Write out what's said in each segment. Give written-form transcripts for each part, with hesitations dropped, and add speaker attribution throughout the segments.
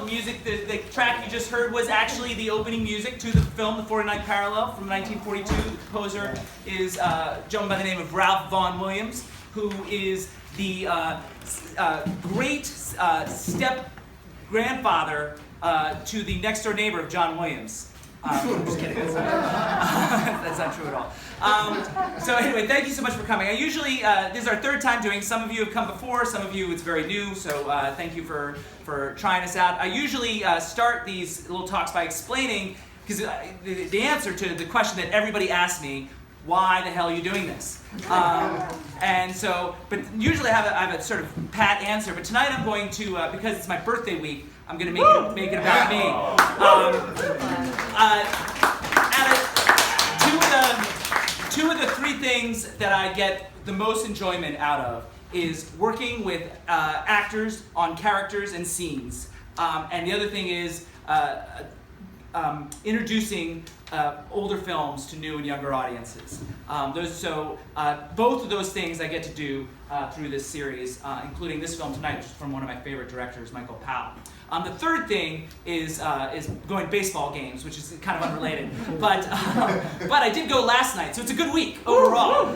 Speaker 1: music, the track you just heard was actually the opening music to the film, The 49th Parallel from 1942. The composer is a gentleman by the name of Ralph Vaughan Williams, who is the great step-grandfather to the next-door neighbor of John Williams. I'm just kidding. That's not true at all. So anyway, thank you so much for coming. I usually, this is our third time doing. Some of you have come before, some of you it's very new, so thank you for trying us out. I usually start these little talks by explaining, because the answer to the question that everybody asks me, why the hell are you doing this? And so, but usually I have a sort of pat answer, but tonight I'm going to, because it's my birthday week, I'm going to make it about me. Two of the three things that I get the most enjoyment out of is working with actors on characters and scenes. And the other thing is introducing older films to new and younger audiences. Both of those things I get to do through this series, including this film tonight, which is from one of my favorite directors, Michael Powell. The third thing is going to baseball games, which is kind of unrelated. But I did go last night, so it's a good week overall.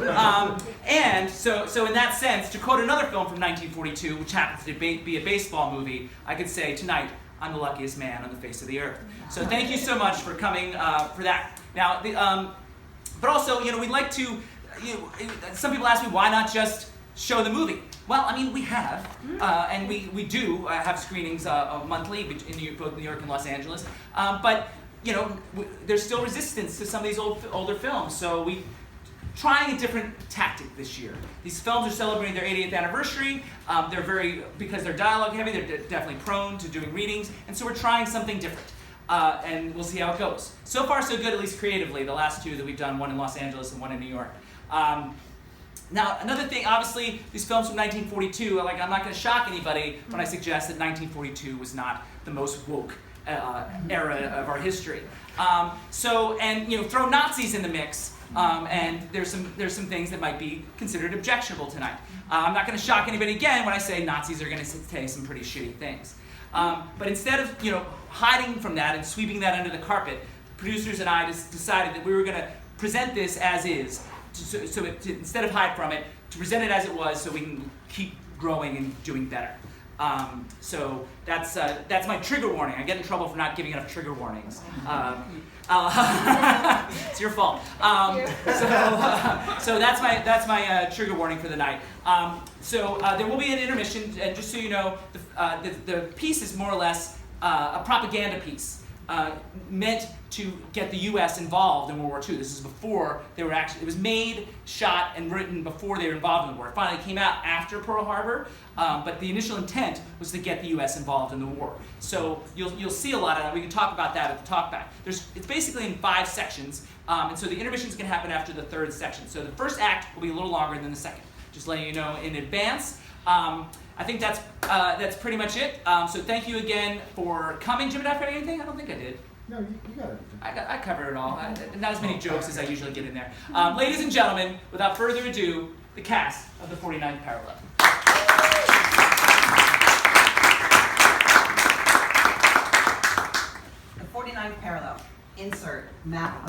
Speaker 1: And so in that sense, to quote another film from 1942, which happens to be a baseball movie, I could say tonight, I'm the luckiest man on the face of the earth. So thank you so much for coming for that. Now, but also, we'd like to, some people ask me, why not just show the movie? Well, I mean, we have, and we do have screenings monthly in both New York and Los Angeles. But, there's still resistance to some of these older films, so we trying a different tactic this year. These films are celebrating their 80th anniversary. Because they're dialogue heavy, they're definitely prone to doing readings, and so we're trying something different. And we'll see how it goes. So far, so good, at least creatively. The last two that we've done, one in Los Angeles and one in New York. Now, another thing, obviously, these films from 1942, I'm not going to shock anybody when I suggest that 1942 was not the most woke era of our history. Throw Nazis in the mix, and there's some things that might be considered objectionable tonight. I'm not going to shock anybody again when I say Nazis are going to say some pretty shitty things. But instead of hiding from that and sweeping that under the carpet, producers and I just decided that we were going to present this as is. Instead of hide from it, to present it as it was, so we can keep growing and doing better. So that's my trigger warning. I get in trouble for not giving enough trigger warnings. It's your fault. So that's my trigger warning for the night. There will be an intermission, and just so you know, the piece is more or less a propaganda piece. Meant to get the U.S. involved in World War II. This is before they were it was made, shot, and written before they were involved in the war. It finally came out after Pearl Harbor, but the initial intent was to get the U.S. involved in the war. So you'll see a lot of that. We can talk about that at the talkback. It's basically in 5 sections, and so the intermissions can happen after the 3rd section. So the first act will be a little longer than the second. Just letting you know in advance. I think that's pretty much it. So thank you again for coming. Jim, did I forget anything? I don't think I did.
Speaker 2: No, you got everything.
Speaker 1: I covered it all. Not as many jokes as I usually get in there. Ladies and gentlemen, without further ado, the cast of The 49th Parallel.
Speaker 3: The 49th Parallel. Insert map.